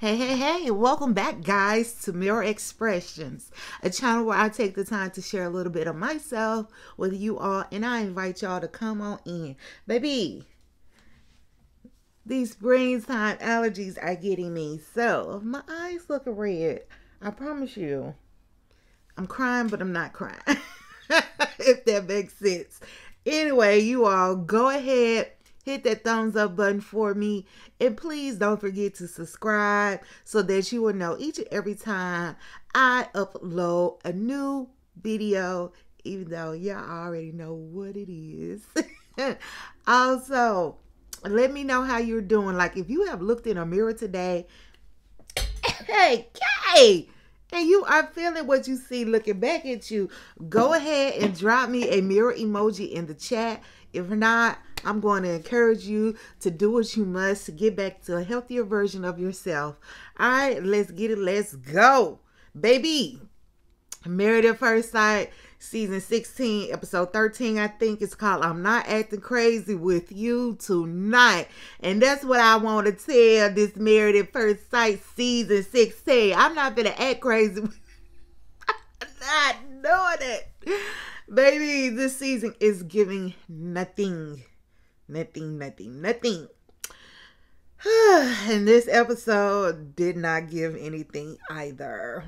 Hey, welcome back, guys, to Mirror Expressions, a channel where I take the time to share a little bit of myself with you all, and I invite y'all to come on in. Baby, these springtime allergies are getting me, so my eyes look red. I promise you, I'm crying, but I'm not crying, if that makes sense. Anyway, you all go ahead. Hit that thumbs up button for me. And please don't forget to subscribe so that you will know each and every time I upload a new video, even though y'all already know what it is. Also, let me know how you're doing. Like, if you have looked in a mirror today, hey, and you are feeling what you see looking back at you, go ahead and drop me a mirror emoji in the chat. If not, I'm going to encourage you to do what you must to get back to a healthier version of yourself. All right, let's get it. Let's go. Baby, Married at First Sight, season 16, episode 13, I think it's called. I'm not acting crazy with you tonight. And that's what I want to tell this Married at First Sight season 16. I'm not going to act crazy. I'm not doing it. Baby, this season is giving nothing. And this episode did not give anything either.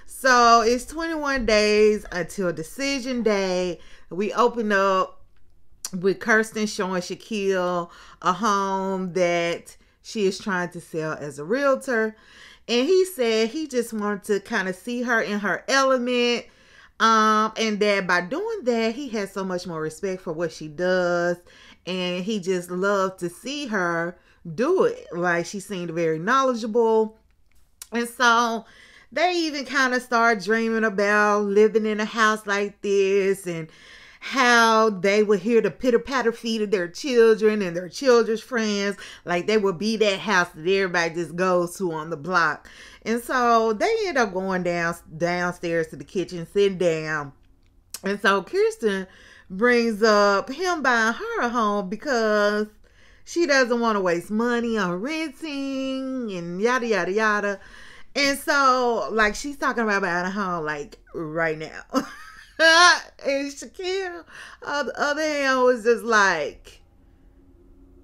So it's 21 days until decision day. We open up with Kirsten showing Shaquille a home that she is trying to sell as a realtor. And he said he just wanted to kind of see her in her element. And that by doing that, he has so much more respect for what she does. And he just loved to see her do it. Like, she seemed very knowledgeable. And so they even kind of start dreaming about living in a house like this and how they would hear the pitter-patter feet of their children and their children's friends. Like, they would be that house that everybody just goes to on the block. And so they end up going downstairs to the kitchen, sitting down. And so Kirsten brings up him buying her a home because she doesn't want to waste money on renting and yada, yada, yada. And so, like, she's talking about buying a home, like, right now. And Shaquille, on the other hand, was just like,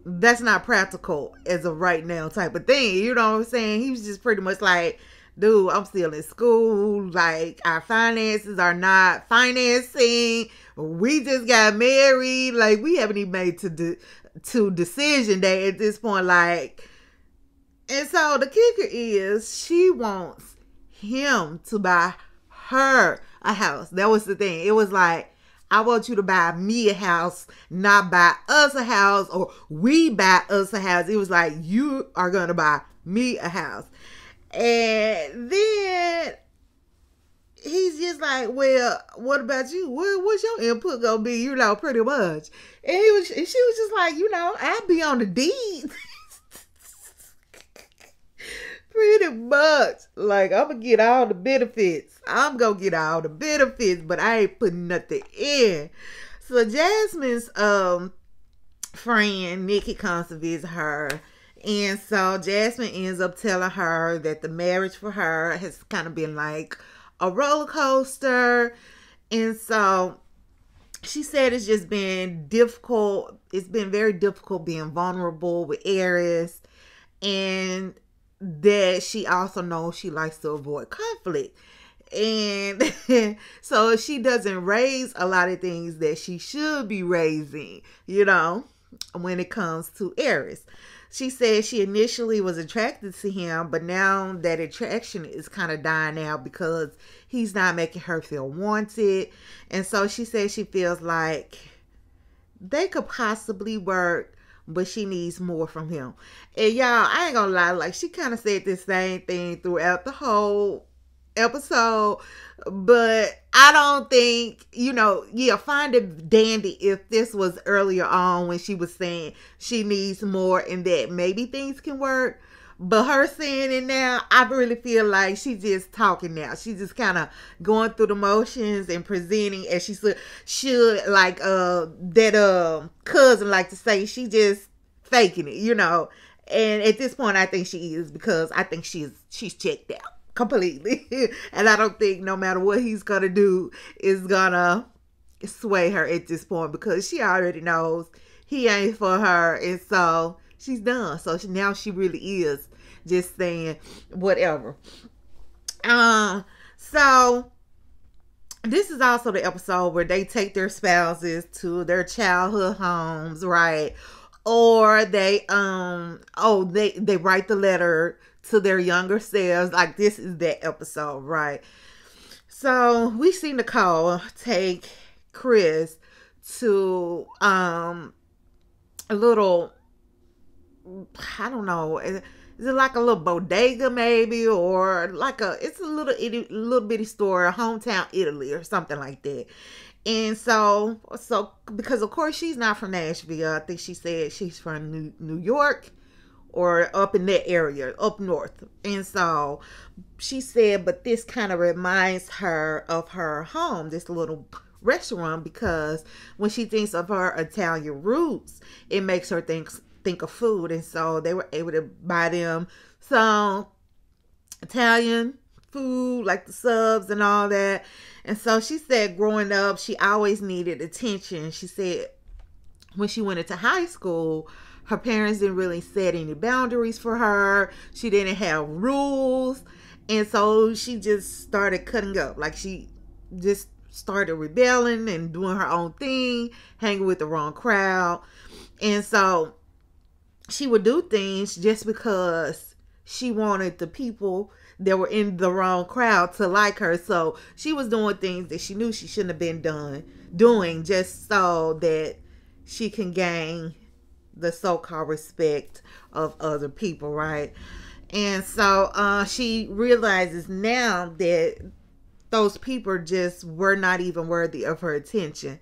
that's not practical as of right now type of thing. You know what I'm saying? He was just pretty much like, dude, I'm still in school. Like, our finances are not financing. We just got married. Like, we haven't even made to decision day at this point. Like, and so the kicker is she wants him to buy her a house. That was the thing. It was like, I want you to buy me a house, not buy us a house, or we buy us a house. It was like, you are going to buy me a house. And then he's just like, well, what about you? What's your input going to be? You know, pretty much. And she was just like, you know, I'll be on the deed. Pretty much. Like, I'm going to get all the benefits. I'm going to get all the benefits, but I ain't putting nothing in. So Jasmine's friend, Nikki, comes to visit her. And so Jasmine ends up telling her that the marriage for her has kind of been like a roller coaster. And so she said it's just been difficult. It's been very difficult being vulnerable with Aries. And that she also knows she likes to avoid conflict. And so she doesn't raise a lot of things that she should be raising, you know, when it comes to Aries. She said she initially was attracted to him, but now that attraction is kind of dying out because he's not making her feel wanted. And so she said she feels like they could possibly work, but she needs more from him. And y'all, I ain't gonna lie, like, she kind of said the same thing throughout the whole episode, but I don't think, you know, yeah, find it dandy if this was earlier on when she was saying she needs more and that maybe things can work. But her saying it now, I really feel like she's just talking now. She's just kind of going through the motions and presenting as she should, like that cousin like to say, she just faking it, you know. And at this point, I think she is, because I think she's checked out completely. And I don't think no matter what he's gonna do is gonna sway her at this point, because she already knows he ain't for her, and so she's done. So now she really is just saying whatever. So this is also the episode where they take their spouses to their childhood homes, right? Or they they write the letter to their younger selves. Like, this is that episode, right? So we see Nicole take Chris to a little, I don't know, is it like a little bodega maybe, or like it's a little bitty store, hometown Italy or something like that. And so because of course she's not from Nashville, I think she said she's from New York, or up in that area, up north. And so she said, but this kind of reminds her of her home, this little restaurant, because when she thinks of her Italian roots, it makes her think of food. And so they were able to buy them some Italian food, like the subs and all that. And so she said growing up, she always needed attention. She said when she went into high school, her parents didn't really set any boundaries for her. She didn't have rules. And so she just started cutting up. Like, she just started rebelling and doing her own thing, hanging with the wrong crowd. And so she would do things just because she wanted the people that were in the wrong crowd to like her. So she was doing things that she knew she shouldn't have been doing just so that she can gain the so-called respect of other people, right? And so she realizes now that those people just were not even worthy of her attention.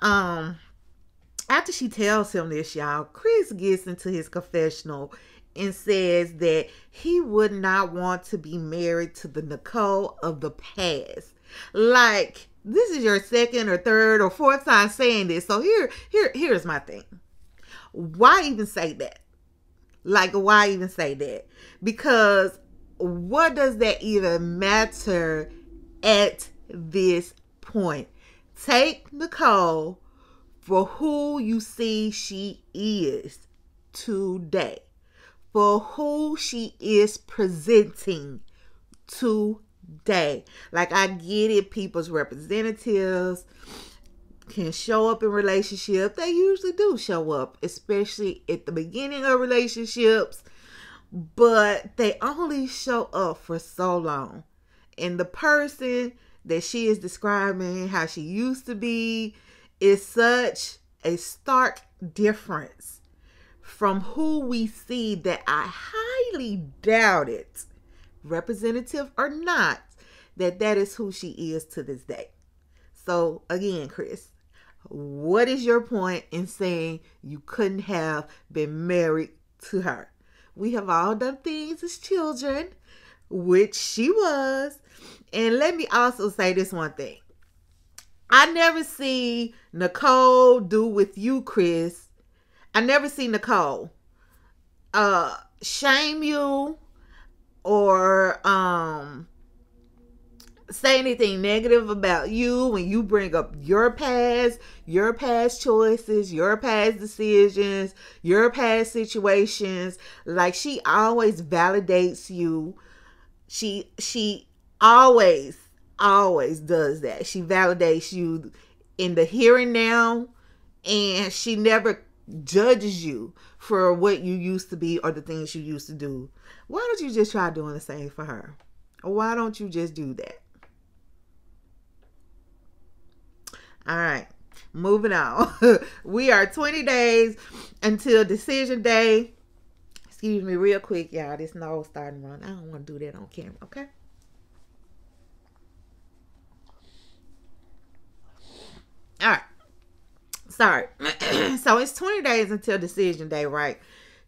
After she tells him this, y'all, Chris gets into his confessional and says that he would not want to be married to the Nicole of the past. Like, this is your second or third or fourth time saying this. So here's my thing. Why even say that? Like, why even say that? Because what does that even matter at this point? Take Nicole for who you see she is today, for who she is presenting today. Like, I get it, people's representatives can show up in relationships. They usually do show up, especially at the beginning of relationships, but they only show up for so long. And the person that she is describing, how she used to be, is such a stark difference from who we see that I highly doubt it, representative or not, that is who she is to this day. So again, Chris, what is your point in saying you couldn't have been married to her? We have all done things as children, which she was. And let me also say this one thing. I never see Nicole do with you, Chris. I never see Nicole shame you or say anything negative about you when you bring up your past choices, your past decisions, your past situations. Like, she always validates you. She always does that. She validates you in the here and now, and she never judges you for what you used to be or the things you used to do. Why don't you just try doing the same for her? Or why don't you just do that? All right, moving on. We are 20 days until decision day. Excuse me real quick, y'all. This nose starting to run. I don't want to do that on camera, okay? All right. Sorry. So it's 20 days until decision day, right?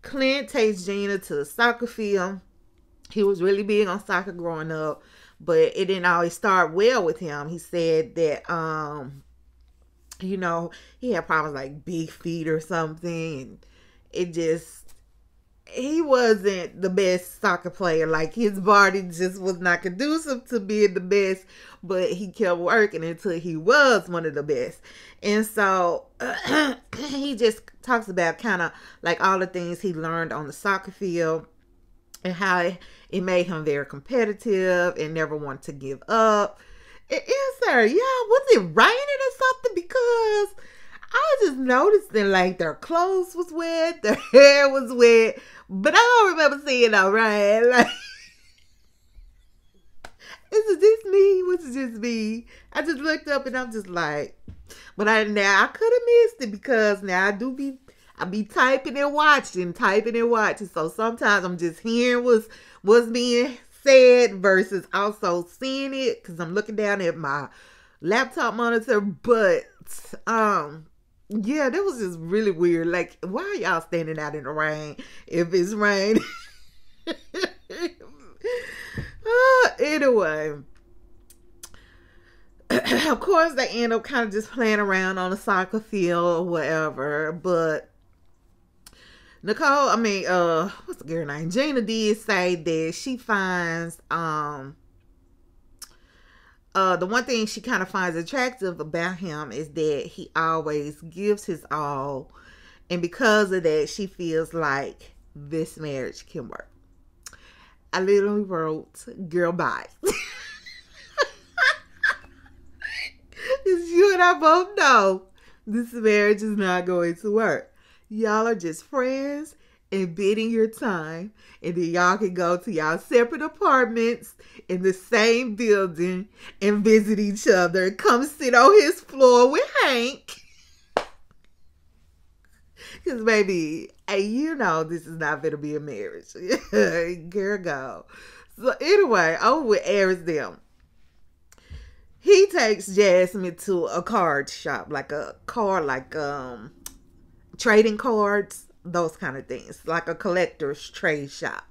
Clint takes Gina to the soccer field. He was really big on soccer growing up, but it didn't always start well with him. He said that, he had problems like big feet or something. And it just he wasn't the best soccer player. Like, his body just was not conducive to being the best, but he kept working until he was one of the best. And so he just talks about kind of like all the things he learned on the soccer field and how it made him very competitive and never want to give up. It is, sir. Yeah, was it raining or something? Because I just noticed that, like, their clothes was wet, their hair was wet, but I don't remember seeing no rain. Like, is it just me? Was it just me? I just looked up and I'm just like, but I could have missed it because now I be typing and watching. So sometimes I'm just hearing what's being said versus also seeing it because I'm looking down at my laptop monitor. But yeah, that was just really weird. Like, why are y'all standing out in the rain if it's rain? Anyway, of course they end up kind of just playing around on the soccer field or whatever. But Nicole, what's the girl name? Gina did say that she finds the one thing she kind of finds attractive about him is that he always gives his all, and because of that, she feels like this marriage can work. I literally wrote, "Girl, bye." You and I both know this marriage is not going to work. Y'all are just friends and bidding your time, and then y'all can go to y'all separate apartments in the same building and visit each other. Come sit on his floor with Hank. Because, baby, you know this is not going to be a marriage. Girl, go. So, anyway, over with Arisdale. He takes Jasmine to a card shop, trading cards, those kind of things, like a collector's trade shop.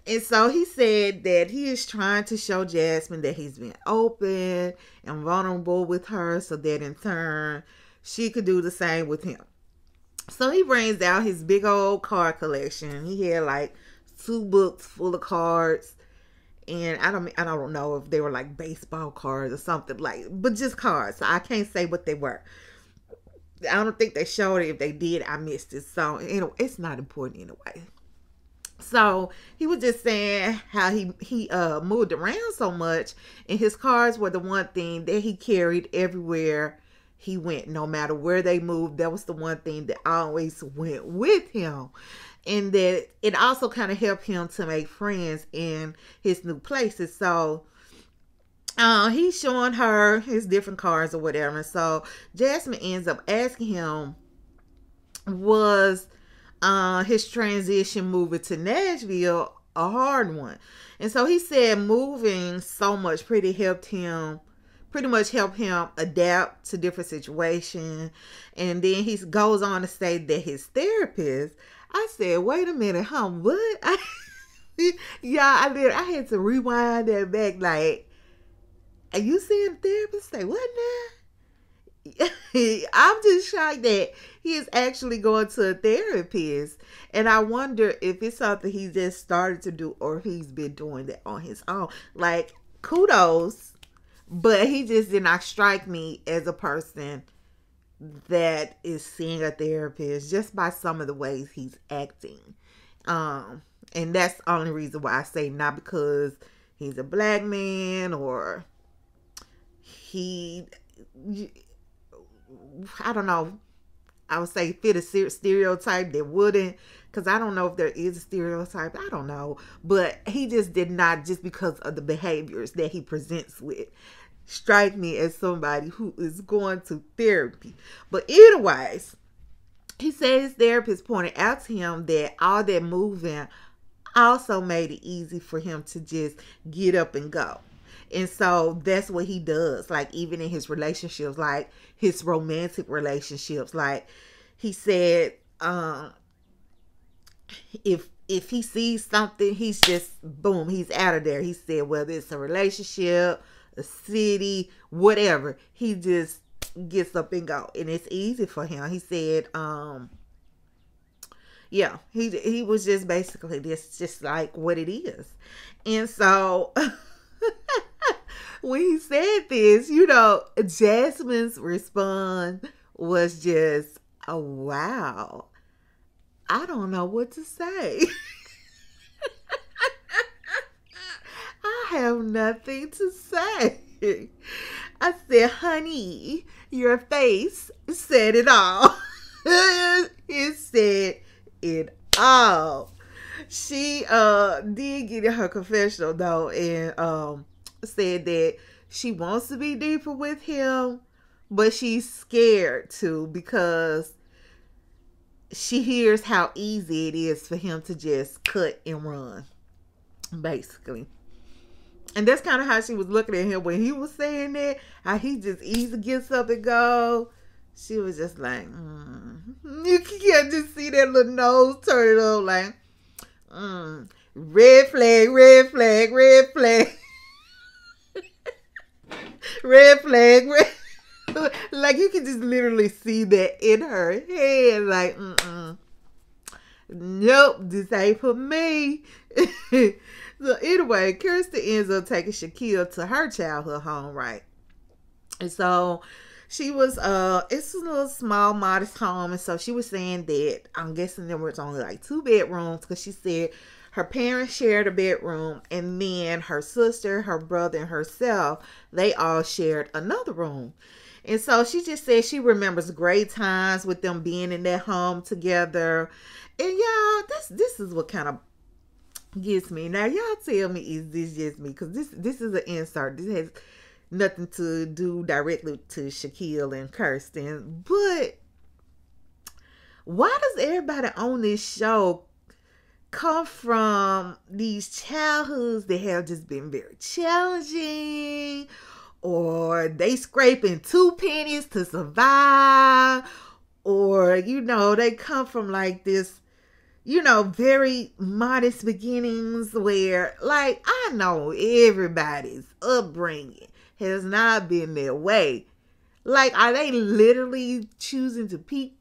And so he said that he is trying to show Jasmine that he's being open and vulnerable with her so that in turn she could do the same with him. So he brings out his big old card collection. He had like 2 books full of cards. And I don't know if they were like baseball cards or something, like, but just cards. So I can't say what they were. I don't think they showed it. If they did, I missed it. So, it's not important anyway. So he was just saying how he moved around so much, and his cards were the one thing that he carried everywhere he went. No matter where they moved, that was the one thing that always went with him. And that it also kind of helped him to make friends in his new places. So he's showing her his different cards or whatever. So Jasmine ends up asking him, was his transition moving to Nashville a hard one? And so he said moving so much pretty much helped him adapt to different situations. And then he goes on to say that his therapist, I said, wait a minute, huh? What? I had to rewind that back. Like, are you seeing a therapist? Say, what now? I'm just shocked that he is actually going to a therapist. And I wonder if it's something he just started to do or he's been doing that on his own. Like, kudos. But he just did not strike me as a person that is seeing a therapist just by some of the ways he's acting. And that's the only reason why I say not because he's a black man or I don't know. I would say fit a stereotype that wouldn't, because I don't know if there is a stereotype. I don't know. But he just did not, just because of the behaviors that he presents with, strike me as somebody who is going to therapy. But anyways, he said his therapist pointed out to him that all that moving also made it easy for him to just get up and go. And so that's what he does. Like, even in his relationships, like his romantic relationships, like he said, if he sees something, he's just, boom, he's out of there. He said, whether it's a relationship, a city, whatever, he just gets up and go, and it's easy for him. He said Yeah, he was just basically this, just like what it is. And so when he said this, Jasmine's response was just, oh, wow. I don't know what to say. I have nothing to say. I said, honey, your face said it all. It said it all. She did get in her confessional though, and said that she wants to be deeper with him, but she's scared to, because she hears how easy it is for him to just cut and run, basically. And that's kind of how she was looking at him when he was saying that, how he just easy gets up and go. She was just like, You can't just see that little nose turn up like, red flag, red flag, red flag. Red flag, red. Like, you can just literally see that in her head. Like, nope, this ain't for me. So anyway, Kirsten ends up taking Shaquille to her childhood home, right? And so she was, it's a little small, modest home. And so she was saying that, I'm guessing there was only like 2 bedrooms, because she said her parents shared a bedroom, and then her sister, her brother, and herself, they all shared another room. And so she just said she remembers great times with them being in that home together. And y'all, this is what kind of gets me. Now, y'all tell me, is this just me? Because this is an insert. This has nothing to do directly to Shaquille and Kirsten. But why does everybody on this show come from these childhoods that have just been very challenging, or they scraping 2 pennies to survive, or they come from like this very modest beginnings, where, like, I know everybody's upbringing has not been their way. Like, are they literally choosing to pick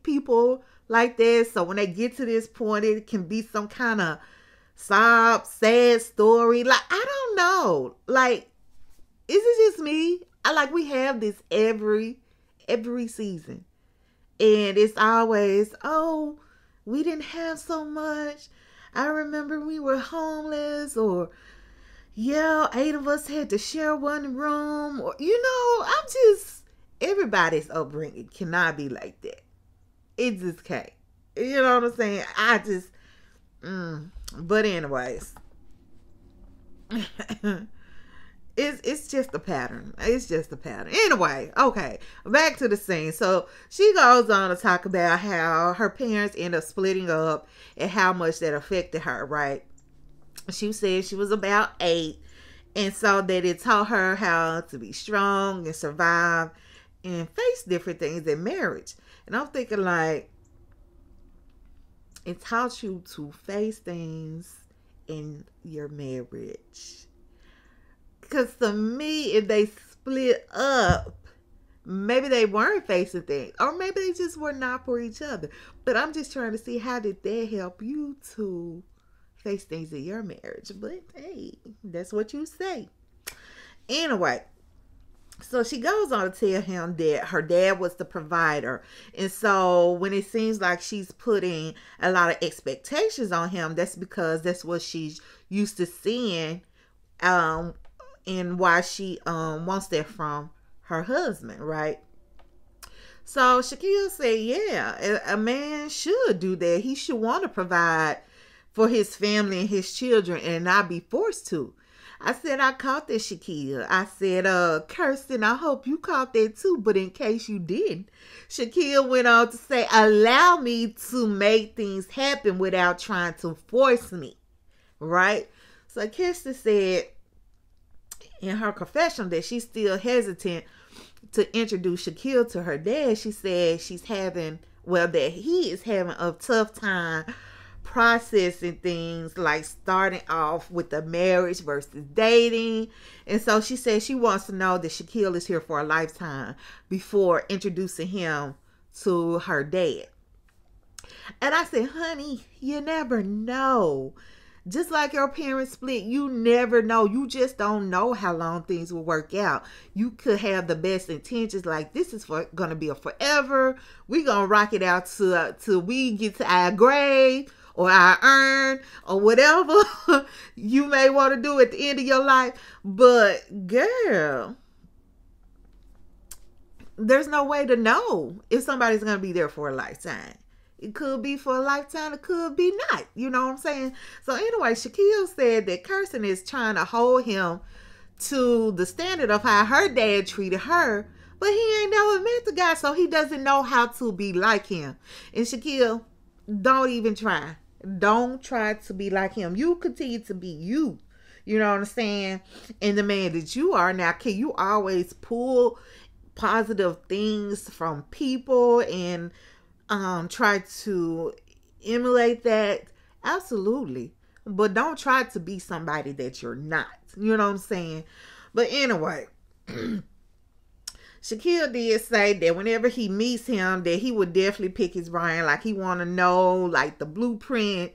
people like that, so when they get to this point, it can be some kind of sad story? Like, I don't know. Like, is it just me? We have this every season, and it's always, oh, we didn't have so much. I remember we were homeless, or 8 of us had to share one room, or everybody's upbringing cannot be like that. It just can't. You know what I'm saying? But anyways, it's just a pattern. It's just a pattern. Anyway, okay, back to the scene. So she goes on to talk about how her parents end up splitting up and how much that affected her, right? She said she was about 8, and so that it taught her how to be strong and survive and face different things in marriage. And I'm thinking, like, it taught you to face things in your marriage. Because to me, if they split up, maybe they weren't facing things, or maybe they just were not for each other. But I'm just trying to see, how did that help you to face things in your marriage? But hey, that's what you say. Anyway, so she goes on to tell him that her dad was the provider. And so when it seems like she's putting a lot of expectations on him, that's because that's what she's used to seeing, and why she wants that from her husband, right? So Shaquille said, yeah, a man should do that. He should want to provide for his family and his children and not be forced to. I said, I caught that, Shaquille. I said, Kirsten, I hope you caught that too, but in case you didn't. Shaquille went on to say, allow me to make things happen without trying to force me, right? So Kirsten said in her confession that she's still hesitant to introduce Shaquille to her dad. She said that he is having a tough time processing things, like starting off with the marriage versus dating. And so she said she wants to know that Shaquille is here for a lifetime before introducing him to her dad. And I said, honey, you never know. Just like your parents split, you never know. You just don't know how long things will work out. You could have the best intentions, like this is gonna be a forever. We gonna rock it out till we get to our grave or our urn or whatever you may want to do at the end of your life. But girl, there's no way to know if somebody's gonna be there for a lifetime. It could be for a lifetime. It could be not. You know what I'm saying? So anyway, Shaquille said that Kirsten is trying to hold him to the standard of how her dad treated her. But he ain't never met the guy, so he doesn't know how to be like him. And Shaquille, don't even try. Don't try to be like him. You continue to be you. You know what I'm saying? And the man that you are now, can you always pull positive things from people and try to emulate that? Absolutely. But don't try to be somebody that you're not. You know what I'm saying? But anyway, Shaquille did say that whenever he meets him, that he would definitely pick his brain. Like he want to know like the blueprint.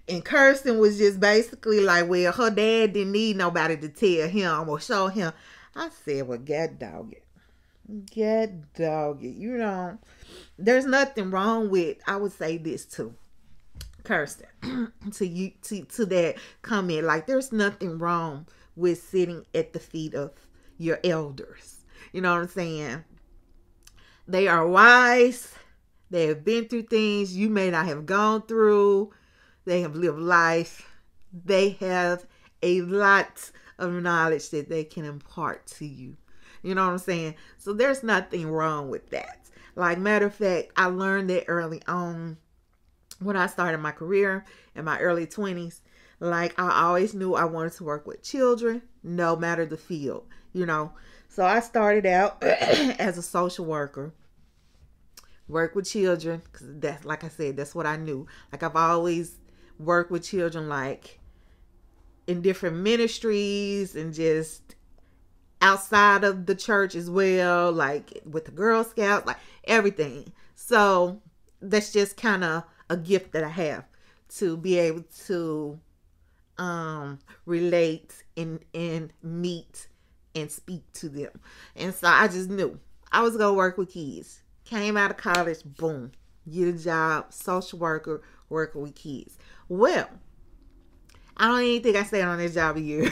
And Kirsten was just basically like, well, her dad didn't need nobody to tell him or show him. I said, well, get dog it. Get dog it. You know, there's nothing wrong with, I would say this too, Kirsten, to that comment. Like, there's nothing wrong with sitting at the feet of your elders. You know what I'm saying? They are wise. They have been through things you may not have gone through. They have lived life. They have a lot of knowledge that they can impart to you. You know what I'm saying? So there's nothing wrong with that. Like, matter of fact, I learned that early on when I started my career in my early 20s. Like, I always knew I wanted to work with children, no matter the field, you know. So I started out as a social worker, work with children, because that's, like I said, that's what I knew. Like, I've always worked with children, like, in different ministries and just outside of the church as well, like with the Girl Scouts, like everything. So that's just kind of a gift that I have, to be able to relate and meet and speak to them. And so I just knew I was gonna work with kids. Came out of college, boom, get a job, social worker, working with kids. Well, I don't even think I stayed on this job a year.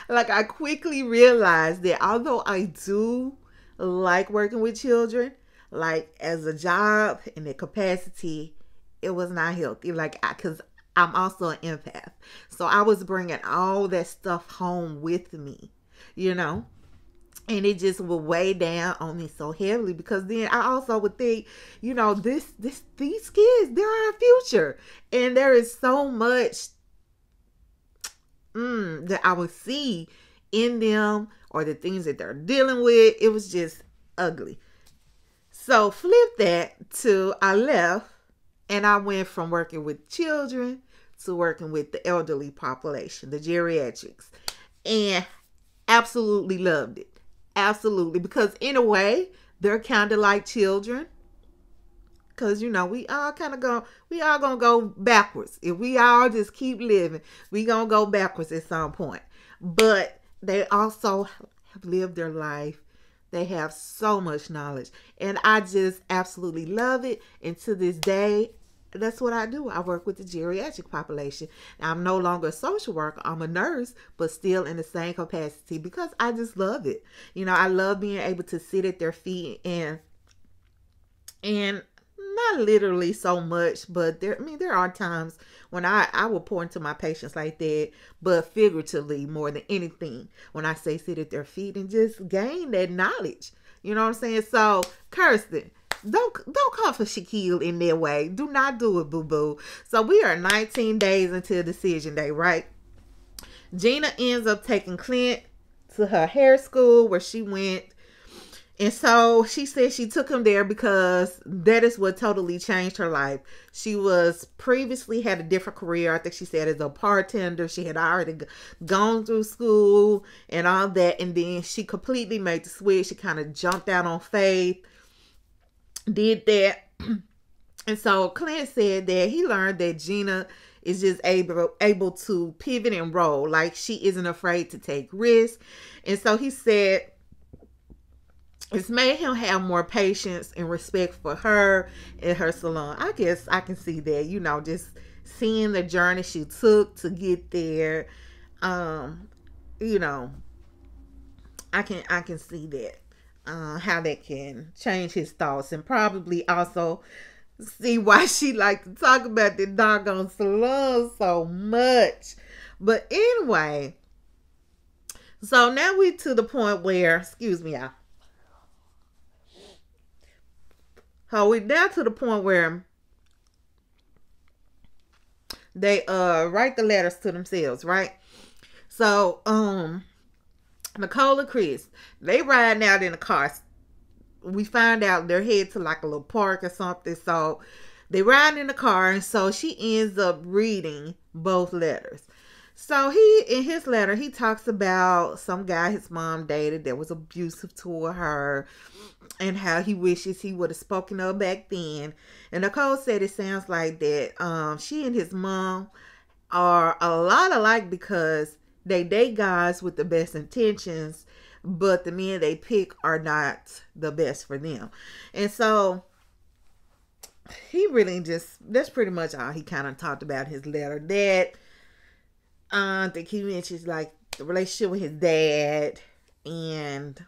Like, I quickly realized that although I do like working with children, like as a job in the capacity, it was not healthy. Like, because I'm also an empath. So I was bringing all that stuff home with me, you know, and it just would weigh down on me so heavily, because then I also would think, you know, these kids, they're our future. And there is so much that I would see in them, or the things that they're dealing with. It was just ugly. So flip that to, I left and I went from working with children to working with the elderly population, the geriatrics, and absolutely loved it. Absolutely. Because in a way, they're kind of like children. Because, you know, we all gonna go backwards. If we all just keep living, we gonna go backwards at some point. But they also have lived their life. They have so much knowledge. And I just absolutely love it. And to this day, that's what I do. I work with the geriatric population. I'm no longer a social worker. I'm a nurse, but still in the same capacity, because I just love it. You know, I love being able to sit at their feet and not literally so much, but there are times when I will pour into my patients like that, but figuratively more than anything, when I say sit at their feet and just gain that knowledge. You know what I'm saying? So, Kirsten, don't come for Shaquille in that way. Do not do it, boo-boo. So we are 19 days until decision day, right? Gina ends up taking Clint to her hair school where she went. And so she said she took him there because that is what totally changed her life. She was previously had a different career. I think she said as a bartender. She had already gone through school and all that. And then she completely made the switch. She kind of jumped out on faith, did that. And so Clint said that he learned that Gina is just able to pivot and roll. Like, she isn't afraid to take risks. And so he said it's made him have more patience and respect for her and her salon. I guess I can see that, just seeing the journey she took to get there. You know, I can see that. How that can change his thoughts, and probably also see why she like to talk about the doggone salon so much. But anyway, so now we to the point where, excuse me, y'all. So we down to the point where they write the letters to themselves, right? So Nicole and Chris, they riding out in the car. We find out they're headed to like a little park or something. So they ride in the car, and so she ends up reading both letters. So in his letter, he talks about some guy his mom dated that was abusive toward her, and how he wishes he would have spoken up back then. And Nicole said it sounds like that she and his mom are a lot alike, because they date guys with the best intentions, but the men they pick are not the best for them. And so he really that's pretty much all he kind of talked about his letter. That I think he mentions like the relationship with his dad, and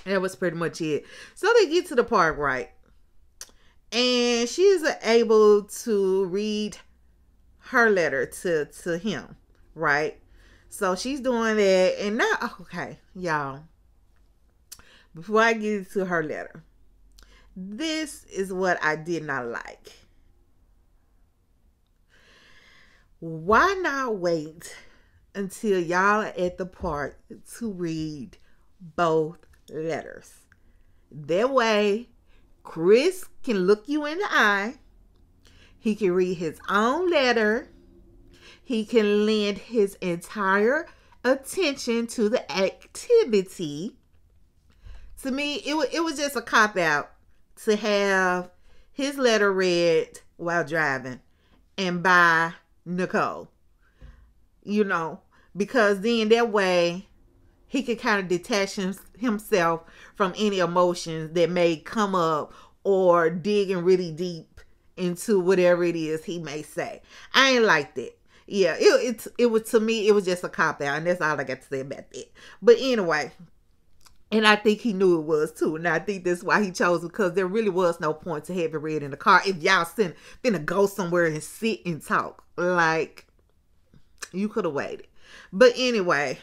that was pretty much it. So they get to the park, right? And she is able to read her letter to him, right? So she's doing that. And now, okay, y'all, before I get into her letter, this is what I did not like. Why not wait until y'all are at the park to read both letters? That way, Chris can look you in the eye. He can read his own letter. He can lend his entire attention to the activity. To me, it was just a cop-out to have his letter read while driving and by Nicole. Because then that way he could kind of detach himself from any emotions that may come up, or digging really deep into whatever it is he may say. I ain't like that. Yeah, it was, to me, it was just a cop-out, and that's all I got to say about that. But anyway, and I think he knew it was too, and I think that's why he chose, because there really was no point to have it read in the car if y'all finna go somewhere and sit and talk. Like, you could have waited. But anyway,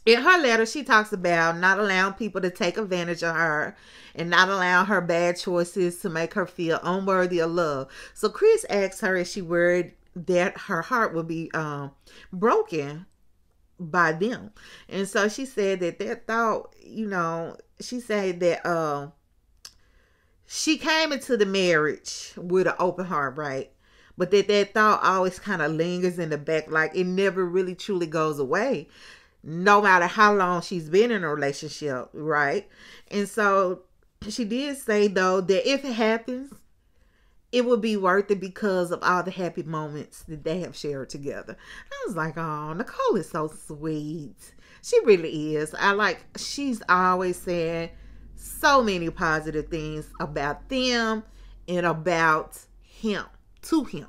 in her letter, she talks about not allowing people to take advantage of her, and not allowing her bad choices to make her feel unworthy of love. So Chris asks her if she worried that her heart would be broken by them. And so she said that thought, she said that she came into the marriage with an open heart, right? But that thought always kind of lingers in the back, like it never really truly goes away, no matter how long she's been in a relationship, right? And so she did say, though, that if it happens, it would be worth it because of all the happy moments that they have shared together. I was like, oh, Nicole is so sweet. She really is. She's always saying so many positive things about them and about him, to him.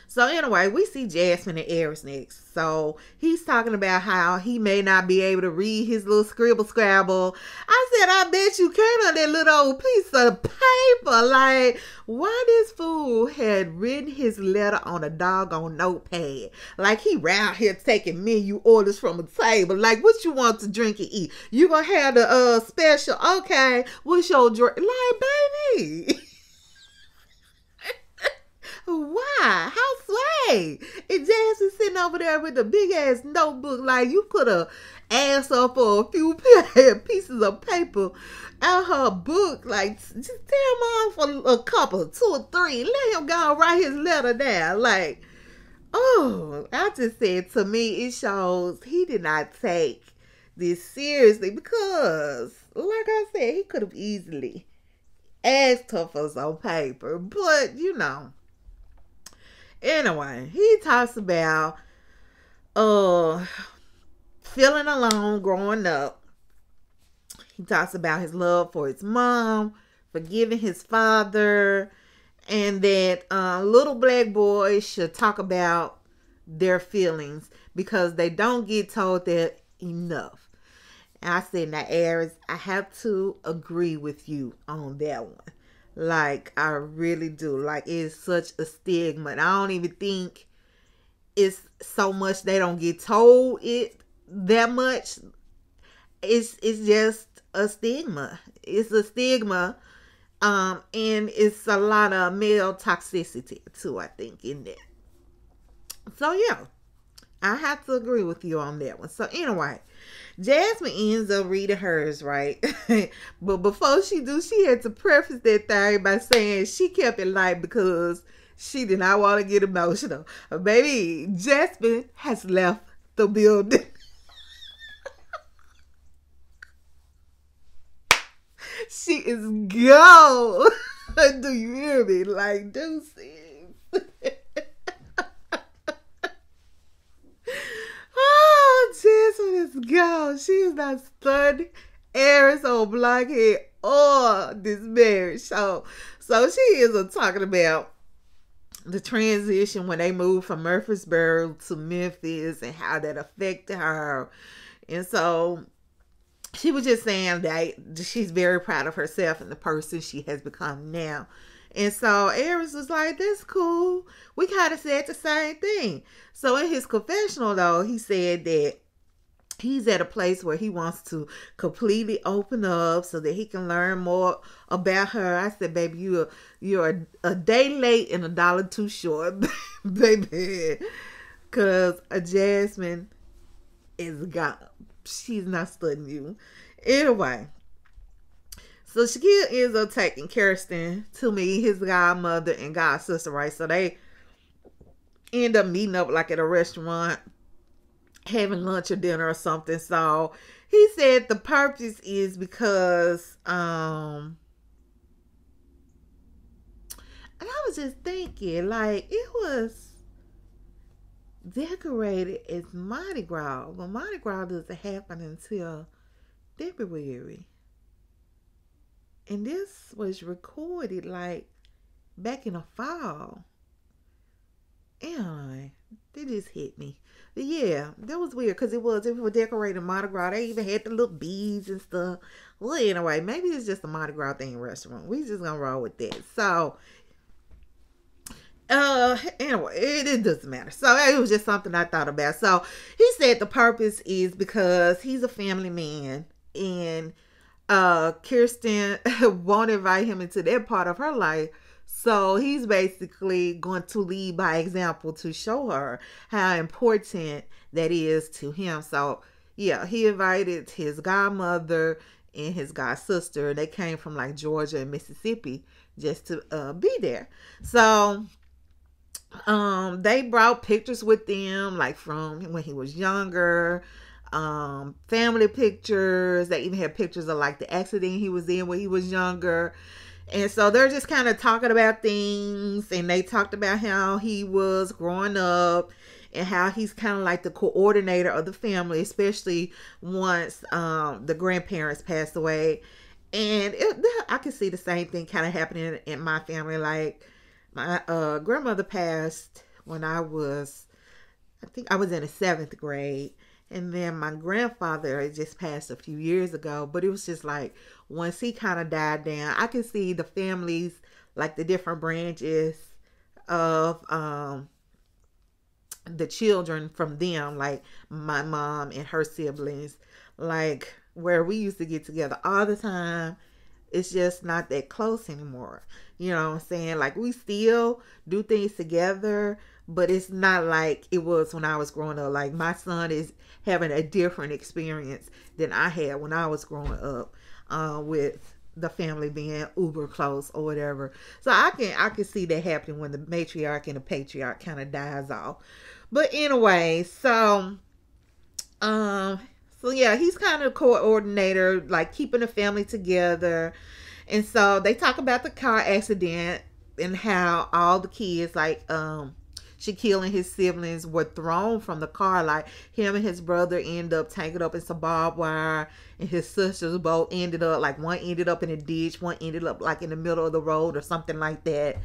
So anyway, we see Jasmine and Aries next. So he's talking about how he may not be able to read his little scribble scrabble. I said, I bet you can on that little old piece of paper. Like, why this fool had written his letter on a doggone notepad? Like, he round here taking menu orders from a table. Like, what you want to drink and eat? You gonna have the special? Okay, what's your drink? Like, baby. Why? How sway? And Jasmine sitting over there with a big ass notebook. Like, you could have asked her for a few pieces of paper out her book. Like, just tell him on for a couple, 2 or 3. Let him go and write his letter down. Like, oh, I just said, to me, it shows he did not take this seriously, because, like I said, he could have easily as tough as on paper. But, anyway, he talks about uh feeling alone growing up. He talks about his love for his mom, forgiving his father, and that little black boys should talk about their feelings because they don't get told that enough. And I said, now, Aries, I have to agree with you on that one. Like, I really do. Like, it's such a stigma. And I don't even think it's so much they don't get told it that much. It's just a stigma. It's a stigma. And it's a lot of male toxicity too, I think, in that. So yeah, I have to agree with you on that one. So anyway, Jasmine ends up reading hers, right? But before she do, she had to preface that thing by saying she kept it light because she did not want to get emotional. Baby, Jasmine has left the building. She is gone. Do you hear me? Like, deuces. Oh, Jasmine is gone. She is not stunned, Aries or blockhead or this marriage. So she is talking about the transition when they moved from Murfreesboro to Memphis and how that affected her. And so she was just saying that she's very proud of herself and the person she has become now. And so Aries was like, that's cool. We kind of said the same thing. So in his confessional, though, he said that he's at a place where he wants to completely open up so that he can learn more about her. I said, baby, you're a day late and $1 too short, baby. Because Jasmine is gone. She's not studying you. Anyway, so Shaquille ends up taking Kirsten to meet his godmother and god sister, right? So they end up meeting up like at a restaurant, having lunch or dinner or something. So he said the purpose is because and I was just thinking, like, it was decorated as Mardi Gras, but Mardi Gras doesn't happen until February. And this was recorded like back in the fall. Anyway, they just hit me. But yeah, that was weird because it was decorating Mardi Gras. They even had the little beads and stuff. Well, anyway, maybe it's just a Mardi Gras thing restaurant. We just gonna roll with that. So anyway, it doesn't matter. So it was just something I thought about. So he said the purpose is because he's a family man and Kirsten won't invite him into that part of her life. So he's basically going to lead by example to show her how important that is to him. So yeah, he invited his godmother and his god sister. They came from like Georgia and Mississippi just to be there. So they brought pictures with them, like from when he was younger, family pictures. They even had pictures of like the accident he was in when he was younger. And so they're just kind of talking about things, and they talked about how he was growing up and how he's kind of like the coordinator of the family, especially once the grandparents passed away. And I can see the same thing kind of happening in my family. Like, my grandmother passed when I think I was in the 7th grade. And then my grandfather just passed a few years ago. But it was just like, once he kind of died down, I can see the families, like the different branches of the children from them, like my mom and her siblings, like where we used to get together all the time. It's just not that close anymore. You know what I'm saying? Like, we still do things together, but it's not like it was when I was growing up. Like, my son is having a different experience than I had when I was growing up, with the family being uber close or whatever. So I can see that happening when the matriarch and the patriarch kind of dies off. But anyway, so yeah, he's kind of coordinator, like keeping the family together. And so they talk about the car accident and how all the kids, like Shaquille and his siblings, were thrown from the car. Like him and his brother end up tangled up in some barbed wire, and his sisters both ended up, like one ended up in a ditch, one ended up like in the middle of the road or something like that.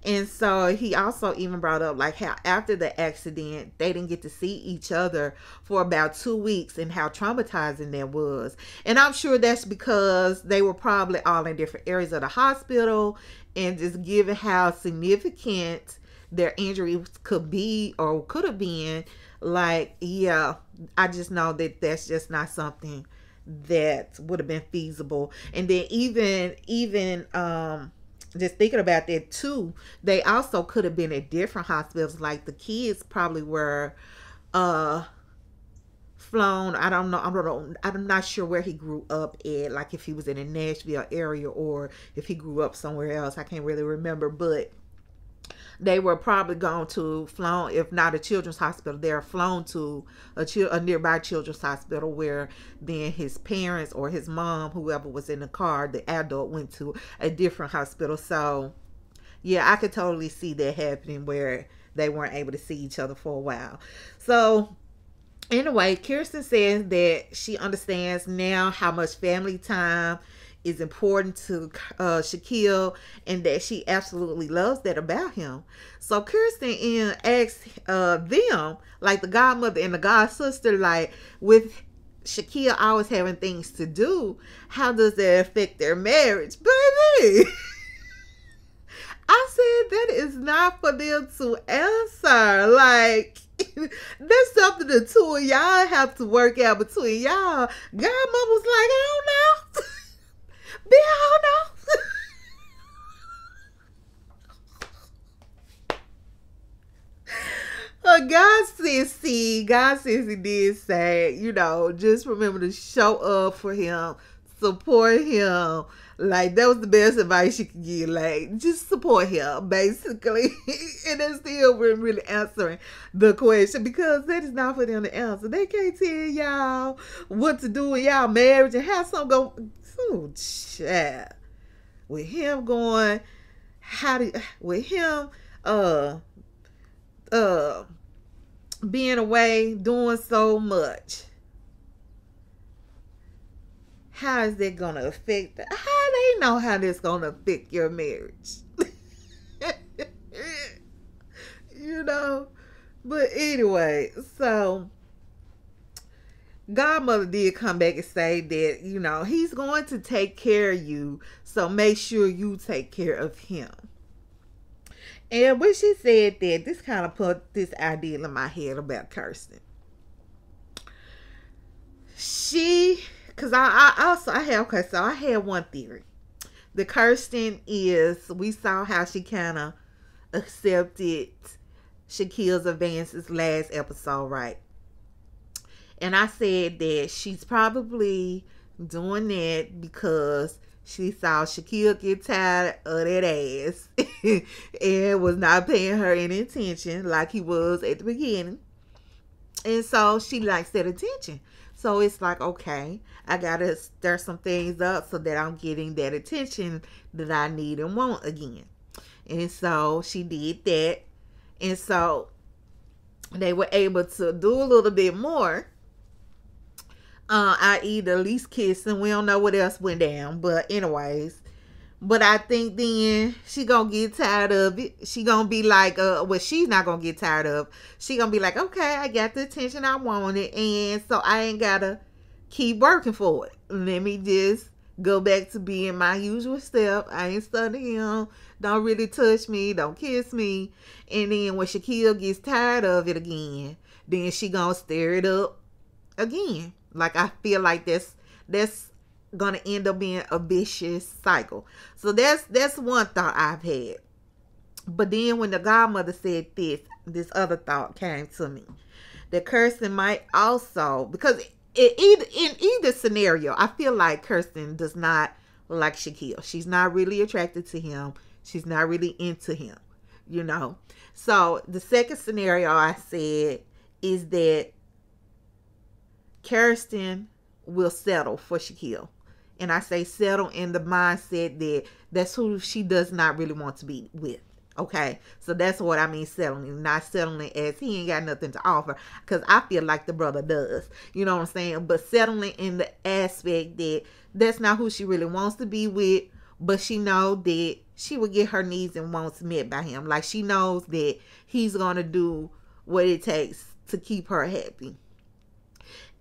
And so he also even brought up like how after the accident they didn't get to see each other for about 2 weeks, and how traumatizing that was. And I'm sure that's because they were probably all in different areas of the hospital, and just given how significant their injuries could be or could have been, like, yeah, I just know that that's just not something that would have been feasible. And then even just thinking about that too, they also could have been at different hospitals. Like the kids probably were flown. I'm not sure where he grew up at, like if he was in the Nashville area or if he grew up somewhere else. I can't really remember, but they were probably flown, if not a children's hospital, they're flown to a nearby children's hospital, where then his parents or his mom, whoever was in the car, the adult, went to a different hospital. So yeah, I could totally see that happening, where they weren't able to see each other for a while. So anyway, Kirsten says that she understands now how much family time is important to Shaquille, and that she absolutely loves that about him. So Kirsten asks them, like the godmother and the god sister, like, with Shaquille always having things to do, how does that affect their marriage? Baby, I said that is not for them to answer. Like, that's something the two of y'all have to work out between y'all. Godmother was like, I don't know. I don't know. God says he did say, just remember to show up for him, support him. Like, that was the best advice you could give. Like, just support him, basically. And they still weren't really answering the question, because that is not for them to answer. They can't tell y'all what to do in y'all marriage and how something go. Oh, chat. With him going, with him being away, doing so much, how is that gonna affect how they know how this gonna affect your marriage? But anyway, so Godmother did come back and say that, he's going to take care of you, so make sure you take care of him. And when she said that, this kind of put this idea in my head about Kirsten. Because I had one theory. The Kirsten we saw how she kind of accepted Shaquille's advances last episode, right? And I said that she's probably doing that because she saw Shaquille get tired of that ass and was not paying her any attention like he was at the beginning. And so she likes that attention. So it's like, okay, I got to stir some things up so that I'm getting that attention that I need and want again. And so she did that. And so they were able to do a little bit more. I.e. the least kissing. We don't know what else went down. But anyways. But I think then she gonna get tired of it. She gonna be like, she's not gonna get tired of. She gonna be like, okay, I got the attention I wanted. And so I ain't gotta keep working for it. Let me just go back to being my usual self. I ain't studying him. Don't really touch me. Don't kiss me. And then when Shaquille gets tired of it again, then she gonna stir it up again. Like, I feel like that's gonna end up being a vicious cycle. So that's one thought I've had. But then when the godmother said this other thought came to me. That Kirsten might also, because in either scenario, I feel like Kirsten does not like Shaquille. She's not really attracted to him. She's not really into him, So the second scenario I said is that Kirsten will settle for Shaquille. And I say settle in the mindset that that's who she does not really want to be with. Okay, so that's what I mean settling, not settling as he ain't got nothing to offer, because I feel like the brother does, you know what I'm saying? But settling in the aspect that that's not who she really wants to be with, but she knows that she will get her needs and wants met by him. Like, she knows that he's gonna do what it takes to keep her happy.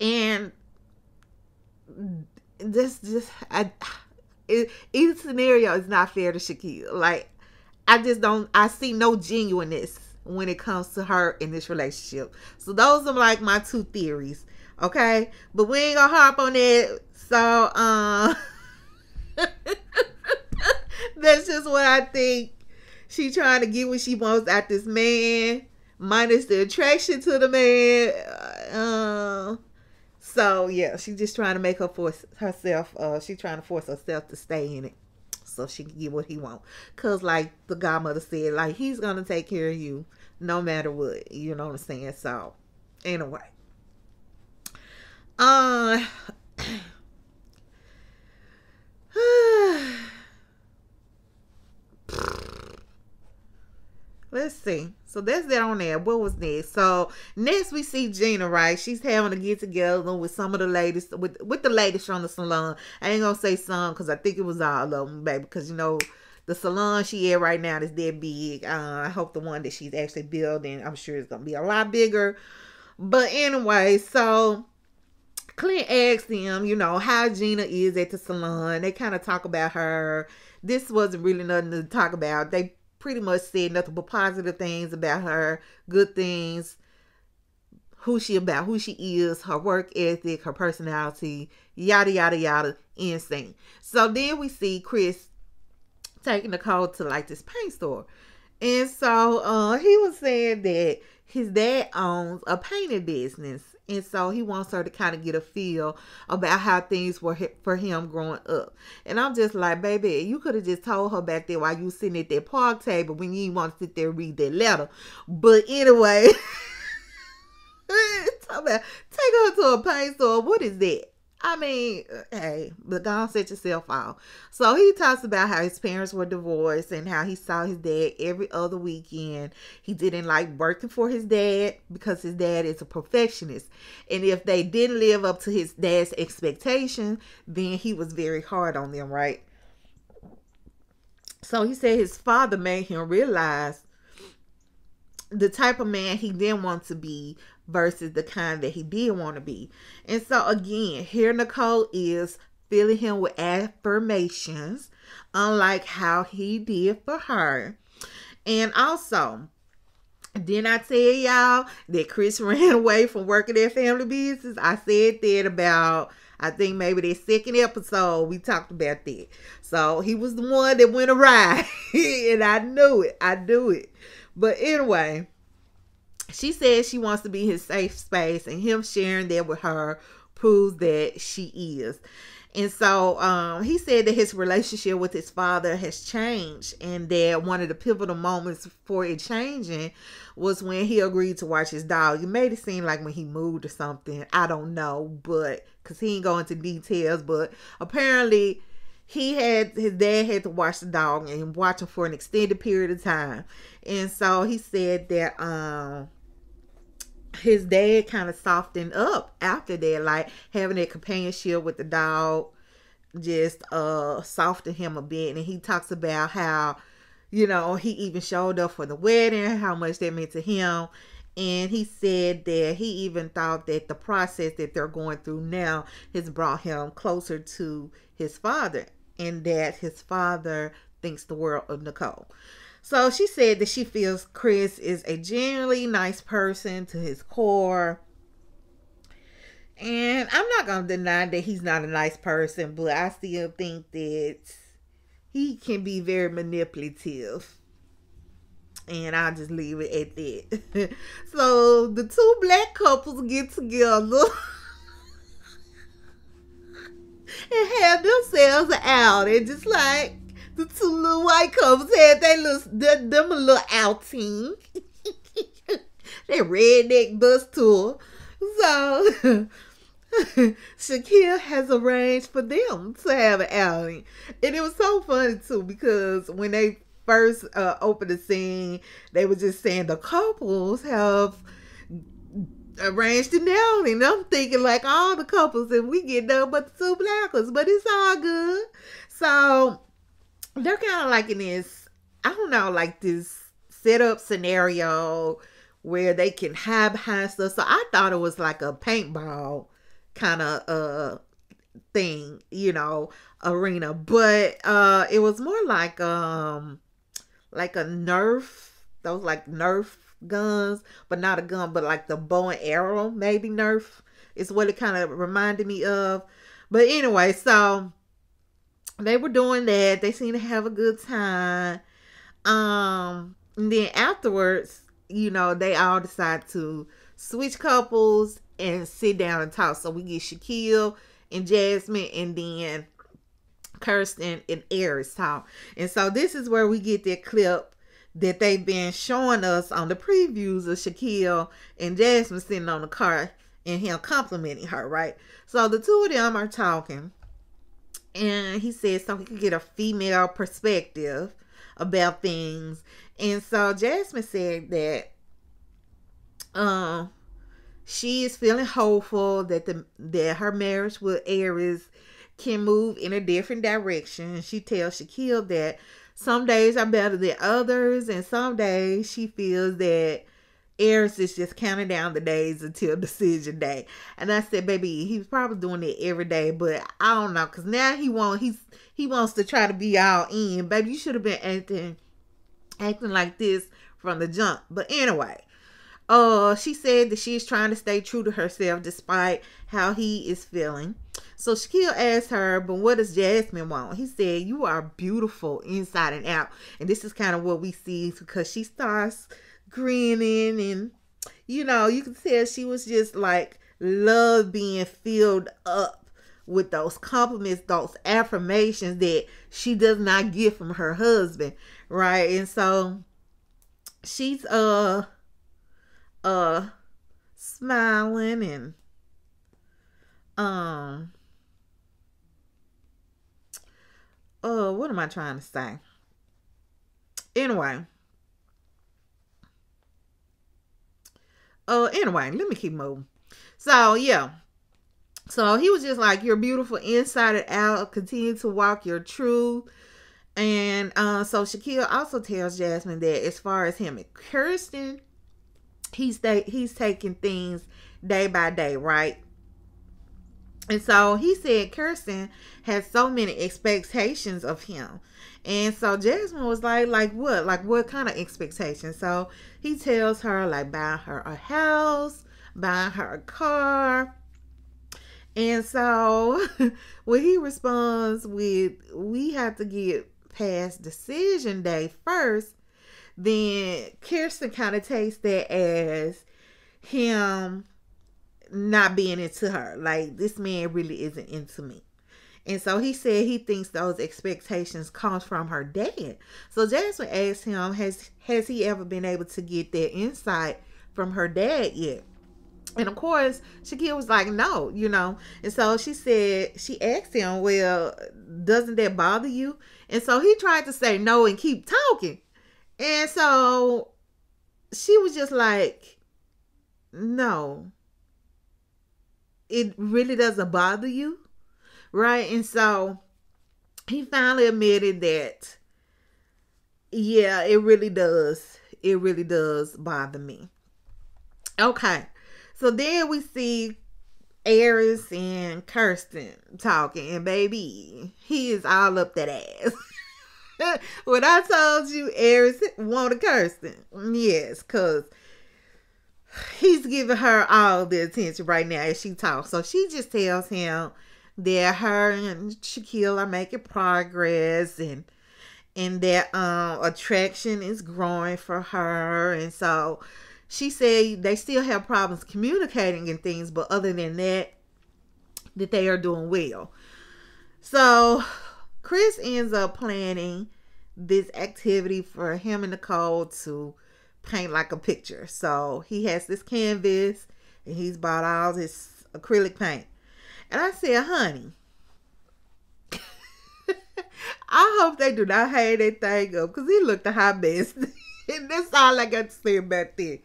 And this just either scenario is not fair to Shaquille. Like, I see no genuineness when it comes to her in this relationship. So those are like my two theories. Okay, but we ain't gonna harp on it. So that's just what I think. She trying to get what she wants out this man, minus the attraction to the man. So yeah, she's just trying to make herself. She trying to force herself to stay in it, so she can get what he wants. Cause like the godmother said, like, he's gonna take care of you no matter what. You know what I'm saying? So anyway, let's see. So that's that on there. What was next? So next we see Gina, right? She's having to get together with some of the ladies, with the ladies from the salon. I ain't gonna say some because I think it was all of them, baby. Because, you know, the salon she at right now is that big. I hope the one that she's actually building, I'm sure it's gonna be a lot bigger. But anyway, so Clint asked him, you know, how Gina is at the salon. They kind of talk about her. This wasn't really nothing to talk about. They pretty much said nothing but positive things about her, good things, who she is, her work ethic, her personality, yada, yada, yada, insane. So then we see Chris taking Nicole to like this paint store. And so he was saying that his dad owns a painting business. And so he wants her to kind of get a feel about how things were for him growing up. And I'm just like, baby, you could have just told her back there while you sitting at that park table when you didn't want to sit there and read that letter. But anyway, take her to a paint store. What is that? I mean, hey, but don't set yourself off. So he talks about how his parents were divorced and how he saw his dad every other weekend. He didn't like working for his dad because his dad is a perfectionist. And if they didn't live up to his dad's expectation, then he was very hard on them, right? So he said his father made him realize the type of man he didn't want to be versus the kind that he did want to be. And so again, here Nicole is filling him with affirmations, unlike how he did for her. And also, didn't I tell y'all that Chris ran away from working at family business? I said that about, I think maybe the second episode we talked about that. So he was the one that went awry. And I knew it. I knew it. But anyway, she says she wants to be his safe space, and him sharing that with her proves that she is. And so he said that his relationship with his father has changed, and that one of the pivotal moments for it changing was when he agreed to watch his dog. It made it seem like when he moved or something. I don't know, but because he ain't go into details, but apparently his dad had to watch the dog and watch him for an extended period of time. And so he said that his dad kind of softened up after that, like having that companionship with the dog just softened him a bit. And he talks about how, you know, he even showed up for the wedding, how much that meant to him. And he said that he even thought that the process that they're going through now has brought him closer to his father, and that his father thinks the world of Nicole. So she said that she feels Chris is a genuinely nice person to his core. And I'm not going to deny that he's not a nice person, but I still think that he can be very manipulative. And I'll just leave it at that. So the two black couples get together and have themselves out, and just like the two little white couples had them a little outing. That redneck bus tour. So Shaquille has arranged for them to have an outing. And it was so funny too, because when they first opened the scene, they were just saying the couples have arranged an outing. And I'm thinking like all the couples, and we get done but the two blackers, but it's all good. So they're kind of like in this, I don't know, like this setup scenario where they can hide behind stuff. So I thought it was like a paintball kind of thing, you know, arena, but it was more like a Nerf, those like Nerf guns, but not a gun, but like the bow and arrow, maybe Nerf is what it kind of reminded me of. But anyway, so they were doing that. They seemed to have a good time. And then afterwards, you know, they all decide to switch couples and sit down and talk. So we get Shaquille and Jasmine, and then Kirsten and Aries talk. And so this is where we get that clip that they've been showing us on the previews of Shaquille and Jasmine sitting on the car and him complimenting her, right? So the two of them are talking, and he says so he could get a female perspective about things. And so Jasmine said that she is feeling hopeful that that her marriage with Aries can move in a different direction. She tells Shaquille that some days are better than others, and some days she feels that Aries is just counting down the days until decision day. And I said, baby, he's probably doing it every day, but I don't know, because now he wants to try to be all in. Baby, you should have been acting like this from the jump. But anyway, she said that she is trying to stay true to herself despite how he is feeling. So Shaquille asked her, but what does Jasmine want? He said, you are beautiful inside and out. And this is kind of what we see, because she starts grinning, and you know, you can tell she was just like love being filled up with those compliments, those affirmations that she does not get from her husband, right? And so she's smiling and what am I trying to say? Anyway, let me keep moving. So yeah, so he was just like, you're beautiful inside and out, continue to walk your truth. And so Shaquille also tells Jasmine that as far as him and Kirsten, he's taking things day by day, right? And so he said Kirsten has so many expectations of him. And so Jasmine was like what? Like what kind of expectations? So he tells her like buying her a house, buying her a car. And so when he responds with, we have to get past decision day first, then Kirsten kind of takes that as him not being into her. Like, this man really isn't into me. And so he said he thinks those expectations come from her dad. So Jasmine asked him, has he ever been able to get that insight from her dad yet? And of course, Shaquille was like, no, you know. And so she asked him, well, doesn't that bother you? And so he tried to say no and keep talking. And so she was just like, no, it really doesn't bother you, right? And so he finally admitted that, yeah, it really does. It really does bother me. Okay. So then we see Aries and Kirsten talking, and baby, he is all up that ass. When I told you Aries wanted Kirsten, yes, because he's giving her all the attention right now as she talks. So she just tells him that her and Shaquille are making progress, and that attraction is growing for her. And so she said they still have problems communicating and things, but other than that they are doing well. So Chris ends up planning this activity for him and Nicole to paint like a picture. So he has this canvas and he's bought all this acrylic paint. And I said, honey, I hope they do not hang that thing up because he looked a hot mess. And that's all I got to say about that.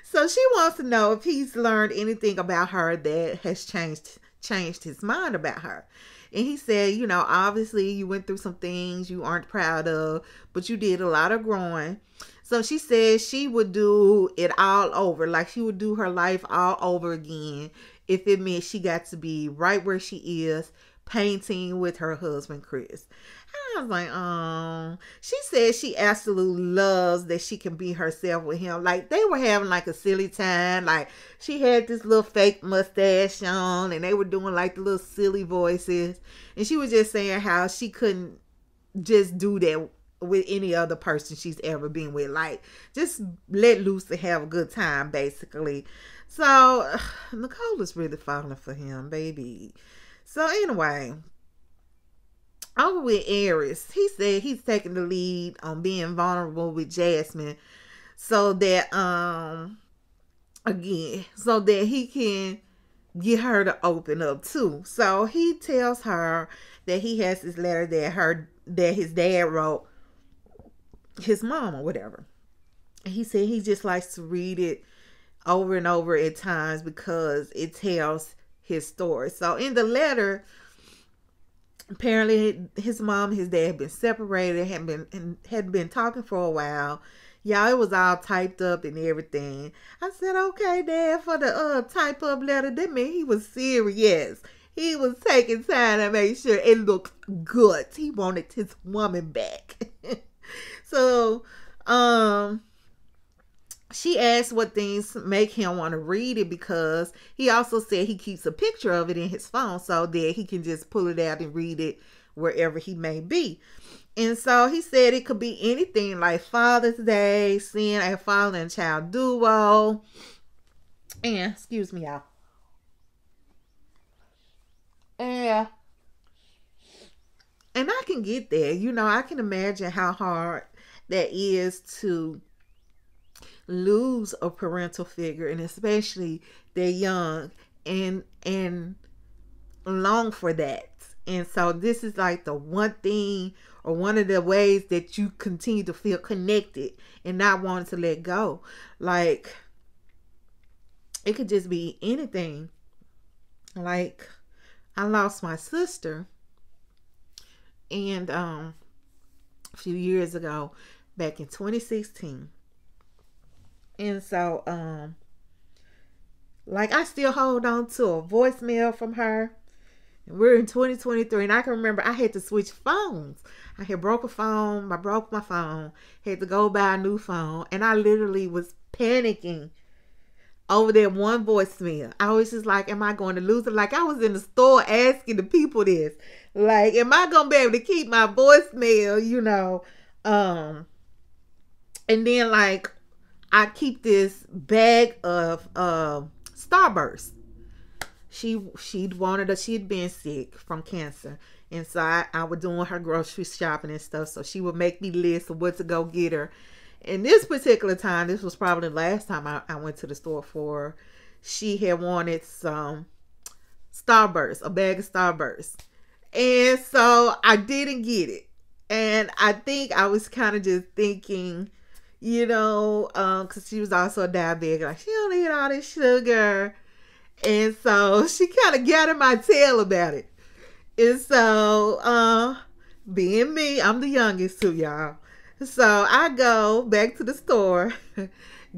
So she wants to know if he's learned anything about her that has changed his mind about her. And he said, you know, obviously you went through some things you aren't proud of, but you did a lot of growing. So she said she would do it all over. Like she would do her life all over again if it meant she got to be right where she is, painting with her husband, Chris. I was like, she said she absolutely loves that she can be herself with him. Like they were having like a silly time. Like she had this little fake mustache on and they were doing like the little silly voices. And she was just saying how she couldn't just do that with any other person she's ever been with. Like just let loose and have a good time basically. So Nicole is really falling for him, baby. So anyway, over with Aries, he said he's taking the lead on being vulnerable with Jasmine so that so that he can get her to open up too. So he tells her that he has this letter that his dad wrote his mom or whatever. He said he just likes to read it over and over at times because it tells his story. So in the letter, apparently his mom and his dad had been separated, had been talking for a while. Y'all, it was all typed up and everything. I said, okay, Dad, for the type up letter, that meant he was serious. He was taking time to make sure it looked good. He wanted his woman back. So, she asked what things make him want to read it because he also said he keeps a picture of it in his phone so that he can just pull it out and read it wherever he may be. And so he said it could be anything like Father's Day, seeing a father and child duo. And, excuse me, y'all. And I can get there. You know, I can imagine how hard that is to lose a parental figure, and especially they're young and long for that. And so this is like the one thing or one of the ways that you continue to feel connected and not wanting to let go. Like it could just be anything. Like I lost my sister and a few years ago, back in 2016. And so, like I still hold on to a voicemail from her. And we're in 2023, and I can remember I had to switch phones. I had broke my phone, had to go buy a new phone, and I literally was panicking over that one voicemail. I was just like, am I going to lose it? Like I was in the store asking the people this. Like, am I going to be able to keep my voicemail, you know? And then like, I keep this bag of Starburst. She'd been sick from cancer. And so I was doing her grocery shopping and stuff. So she would make me lists of what to go get her. And this particular time, this was probably the last time I went to the store for her, she had wanted some Starburst, a bag of Starburst. And so I didn't get it. And I think I was kind of just thinking, you know, because she was also a diabetic. Like, she don't eat all this sugar. And so she kind of got in my tail about it. And so, being me, I'm the youngest too, y'all. So I go back to the store,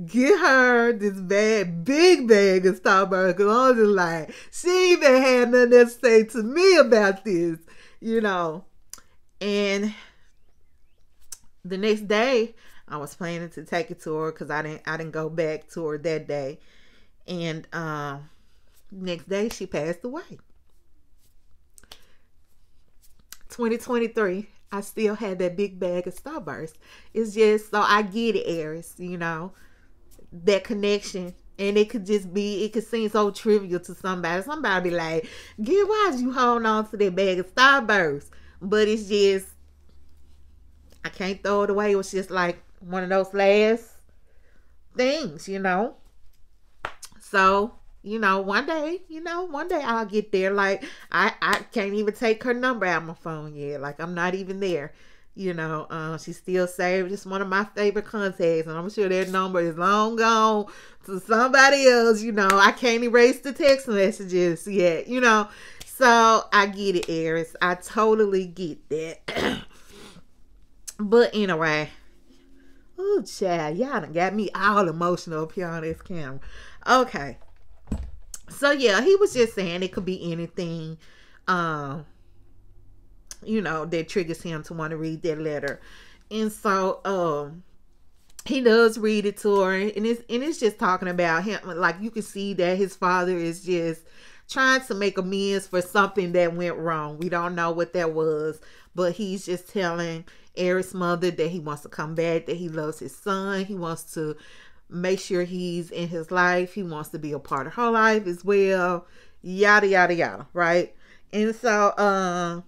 get her this big bag of Starburst. Cause I was just like, she even had nothing to say to me about this, you know. And the next day, I was planning to take it to her because I didn't go back to her that day. And next day she passed away. 2023, I still had that big bag of Starburst. It's just, so I get it, Aries, you know, that connection. And it could seem so trivial to somebody. Somebody be like, "Gil, why is you holding on to that bag of Starburst?" But it's just, I can't throw it away. It was just like one of those last things, you know. So one day, one day I'll get there. Like, I can't even take her number out of my phone yet. Like, I'm not even there. She's still saved. It's one of my favorite contacts, and I'm sure that number is long gone to somebody else. I can't erase the text messages yet, So I get it, Aries. I totally get that. But anyway, oh, child, y'all done got me all emotional up here on this camera. Okay. So, yeah, he was just saying it could be anything, that triggers him to want to read that letter. And so, he does read it to her, and it's just talking about him. Like, you can see that his father is just trying to make amends for something that went wrong. We don't know what that was, but he's just telling Aries' mother that he wants to come back, that he loves his son. He wants to make sure he's in his life. He wants to be a part of her life as well. Yada, yada, yada, right? And so,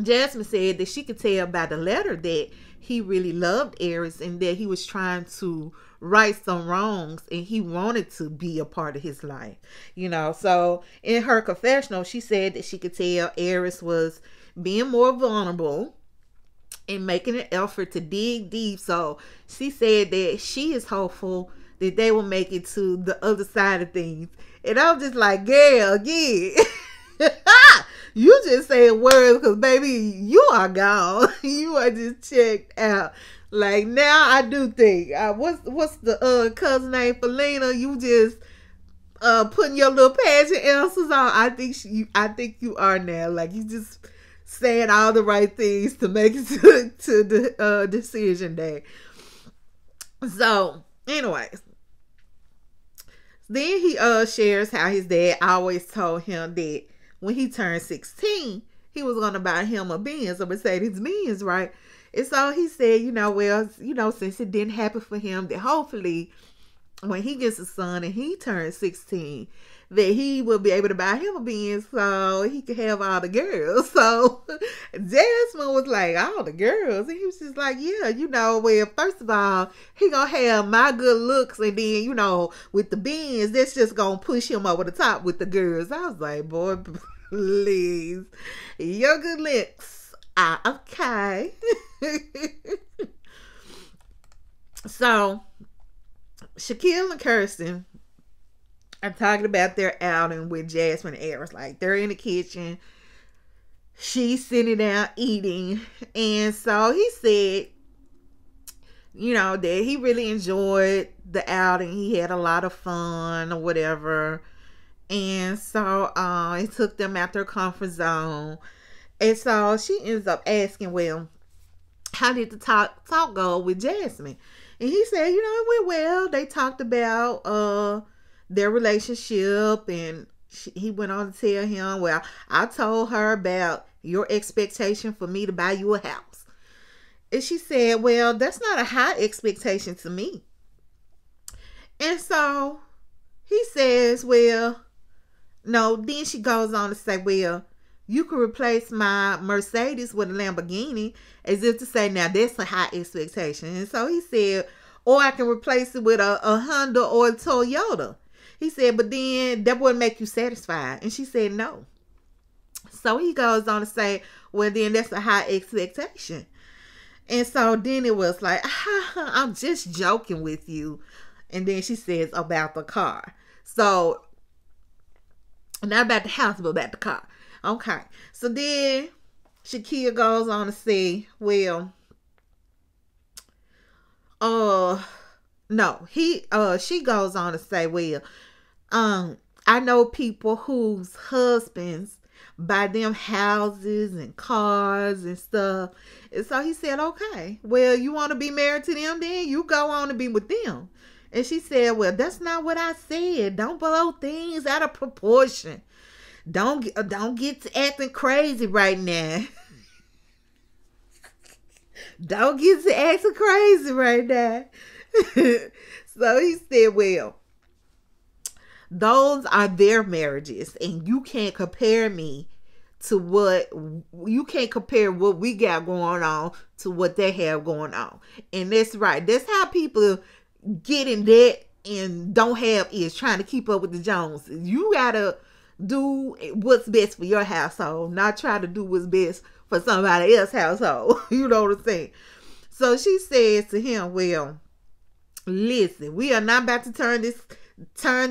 Jasmine said that she could tell by the letter that he really loved Aries and that he was trying to right some wrongs and he wanted to be a part of his life. So in her confessional, she said that she could tell Aries was being more vulnerable and making an effort to dig deep. So she said that she is hopeful that they will make it to the other side of things. And I'm just like, girl, again. You just saying words because, baby, you are gone. You are just checked out. Like, now I do think, what's the cousin name, Felina? You just putting your little pageant answers on. I think you are now. Like, you just saying all the right things to make it to the decision day. So, anyways, then he shares how his dad always told him that when he turned 16, he was going to buy him a Benz, a Mercedes-Benz, right? And so he said, since it didn't happen for him, that hopefully when he gets a son and he turns 16, that he will be able to buy him a Benz so he could have all the girls. So Jasmine was like, all the girls? And he was just like, yeah, well, first of all, he gonna have my good looks, and then, with the Benz, that's just gonna push him over the top with the girls. I was like, boy, please, your good looks are okay. So Shaquille and Kirsten are talking about their outing with Jasmine and Aries. Like, they're in the kitchen. She's sitting down eating. And so he said, that he really enjoyed the outing. He had a lot of fun or whatever. And so it took them out their comfort zone. And so she ends up asking, well, how did the talk go with Jasmine? And he said, it went well. They talked about their relationship, and he went on to tell him, well, I told her about your expectation for me to buy you a house. And she said, well, that's not a high expectation to me. And so he says, well, no. Then she goes on to say, well, you could replace my Mercedes with a Lamborghini, as if to say, now that's a high expectation. And so he said, or I can replace it with a Honda or a Toyota. He said, but then that wouldn't make you satisfied. And she said, no. So he goes on to say, well, then that's a high expectation. And so then it was like, I'm just joking with you. And then she says about the car. So, not about the house, but about the car. Okay. So then Shaquille goes on to say, well, no, she goes on to say, well, I know people whose husbands buy them houses and cars and stuff. And so he said, okay, well, you want to be married to them, then you go on to be with them. And she said, well, that's not what I said. Don't blow things out of proportion. Don't get to acting crazy right now. Don't get to acting crazy right now. So he said, well, those are their marriages, and you can't compare me to you can't compare what we got going on to what they have going on. And that's right. That's how people get in and don't have is trying to keep up with the Joneses. You gotta do what's best for your household, not try to do what's best for somebody else's household. You know what I'm saying? So she says to him, well, listen, we are not about to turn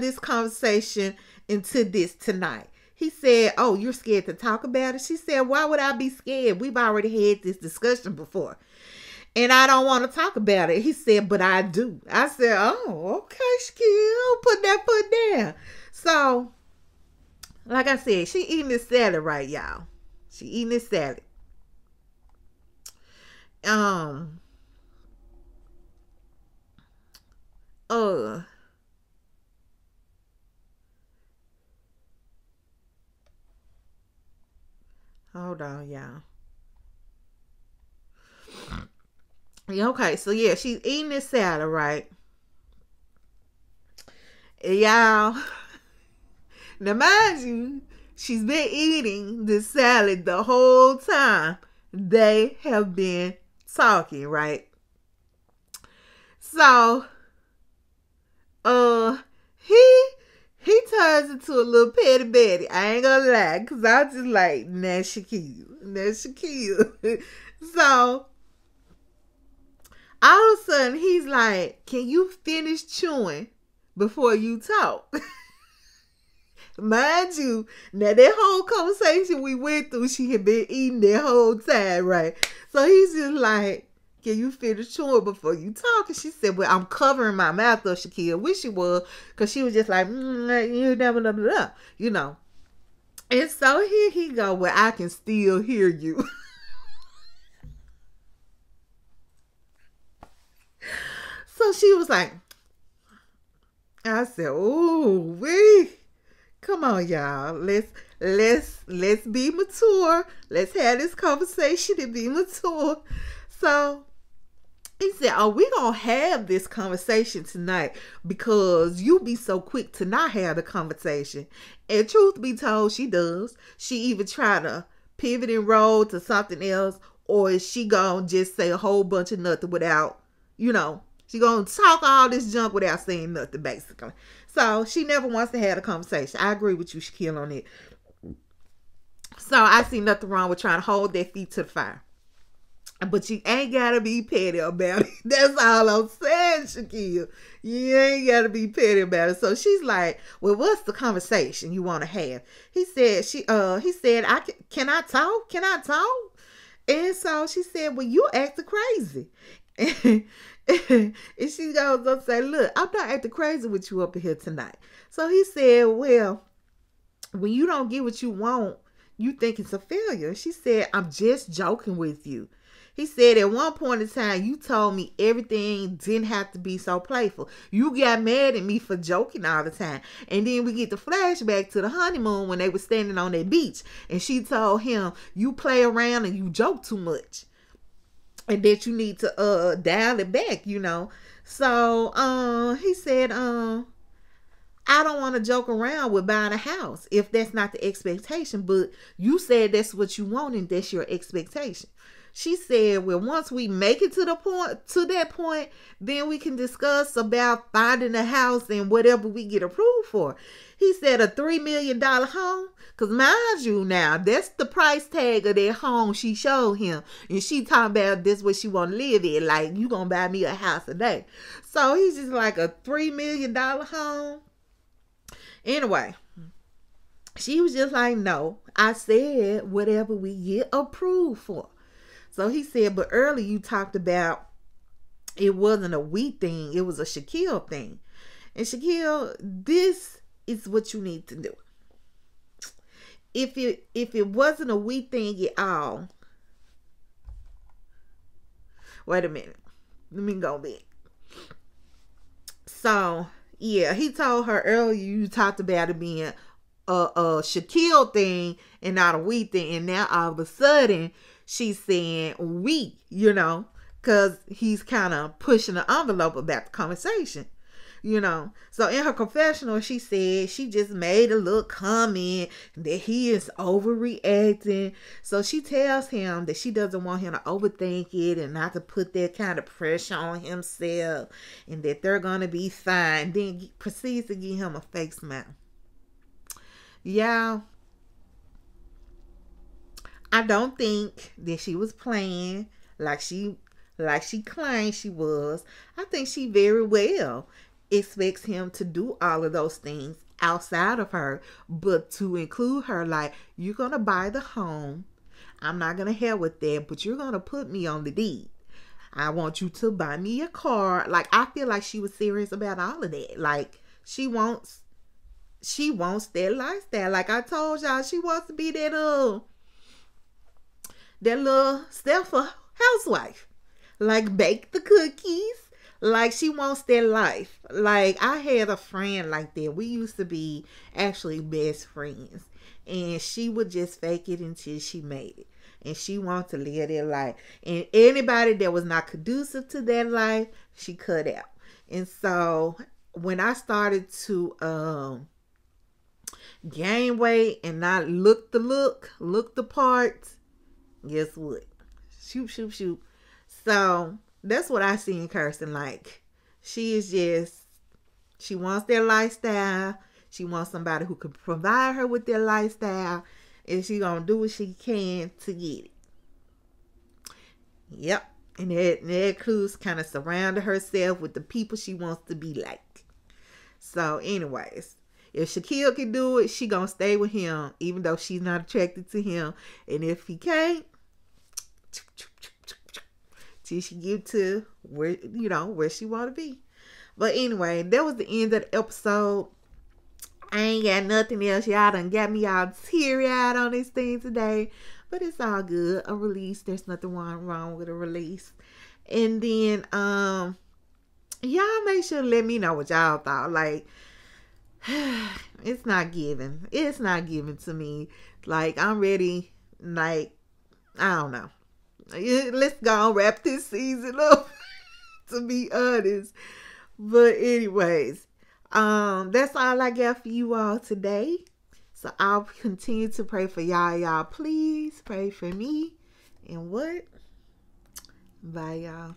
this conversation into this tonight. He said, oh, you're scared to talk about it? She said, why would I be scared? We've already had this discussion before. And I don't want to talk about it. He said, but I do. I said, oh, okay, Shaquille, put that foot down. So, like I said, she eating this salad right, y'all. She eating this salad. Hold on, y'all. Okay, so yeah, she's eating this salad, right? And y'all, now mind you, she's been eating this salad the whole time they have been talking, right? So, he turns into a little petty Betty. I ain't gonna lie, because I was just like, that's Shaquille. So, all of a sudden, he's like, can you finish chewing before you talk? Mind you, now that whole conversation we went through, she had been eating that whole time, right? So he's just like, can you finish chewing before you talk? And she said, well, I'm covering my mouth up, Shaquille. Wish she was, because she was just like, you never, you know. And so here he go, well, I can still hear you. So she was like, I said, oh, come on, y'all. Let's be mature. Let's have this conversation and be mature. So he said, oh, we gonna have this conversation tonight because you be so quick to not have the conversation. And truth be told, she does. She even try to pivot and roll to something else, or is she gonna just say a whole bunch of nothing without, you know, she gonna talk all this junk without saying nothing, basically. So she never wants to have a conversation. I agree with you, Shaquille, on it. So I see nothing wrong with trying to hold their feet to the fire. But you ain't gotta be petty about it. That's all I'm saying, Shaquille. You ain't gotta be petty about it. So she's like, well, what's the conversation you want to have? He said, can I talk? Can I talk? And so she said, well, you acting crazy. And she goes up and say, look, I'm not acting crazy with you up here tonight. So he said, well, when you don't get what you want, you think it's a failure. She said, I'm just joking with you. He said, at one point in time, you told me everything didn't have to be so playful. You got mad at me for joking all the time. And then we get the flashback to the honeymoon when they were standing on that beach. And she told him, you play around and you joke too much. And that you need to dial it back, you know. So he said, I don't want to joke around with buying a house if that's not the expectation. But you said that's what you want and that's your expectation. She said, well, once we make it to that point, then we can discuss about finding a house and whatever we get approved for. He said a $3 million home. Because mind you now, that's the price tag of that home she showed him. And she talking about this what she want to live in. Like, you going to buy me a house a day. So he's just like a $3 million home. Anyway, she was just like, no, I said whatever we get approved for. So he said, but earlier you talked about it wasn't a we thing. It was a Shaquille thing. And Shaquille, this is what you need to do. If it wasn't a we thing at all. Wait a minute. Let me go back. So, yeah, he told her earlier you talked about it being a Shaquille thing and not a we thing. And now all of a sudden, she's saying we, you know, because he's kind of pushing the envelope about the conversation. you know. So in her confessional, she said she just made a little comment that he is overreacting. So she tells him that she doesn't want him to overthink it and not to put that kind of pressure on himself, and that they're gonna be fine. Then proceeds to give him a fake smile. Yeah, I don't think that she was playing like she claimed she was. I think she very well expects him to do all of those things outside of her, but to include her, like, you're gonna buy the home. I'm not gonna help with that, but you're gonna put me on the deed. I want you to buy me a car. Like, I feel like she was serious about all of that. Like, she wants that lifestyle. Like I told y'all, she wants to be that little Stepford housewife. Like, bake the cookies. Like, she wants that life. Like, I had a friend like that. We used to be actually best friends. And she would just fake it until she made it. And she wanted to live that life. And anybody that was not conducive to that life, she cut out. And so when I started to gain weight and not look the part, guess what? Shoot. So that's what I see in Kirsten. Like, she wants their lifestyle. She wants somebody who can provide her with their lifestyle, and she gonna do what she can to get it. Yep. And that includes kind of surrounding herself with the people she wants to be like. So anyways, if Shaquille can do it, she gonna stay with him, even though she's not attracted to him. And if he can't, till she get to where she want to be. But anyway, that was the end of the episode. I ain't got nothing else. Y'all done got me all teary-eyed on this thing today. But it's all good. A release. There's nothing wrong with a release. And then, y'all make sure to let me know what y'all thought. Like, it's not giving. It's not giving to me. Like, I'm ready. Like, I don't know. Let's go and wrap this season up, to be honest. But anyways, that's all I got for you all today. So I'll continue to pray for y'all. Y'all please pray for me. And what? Bye, y'all.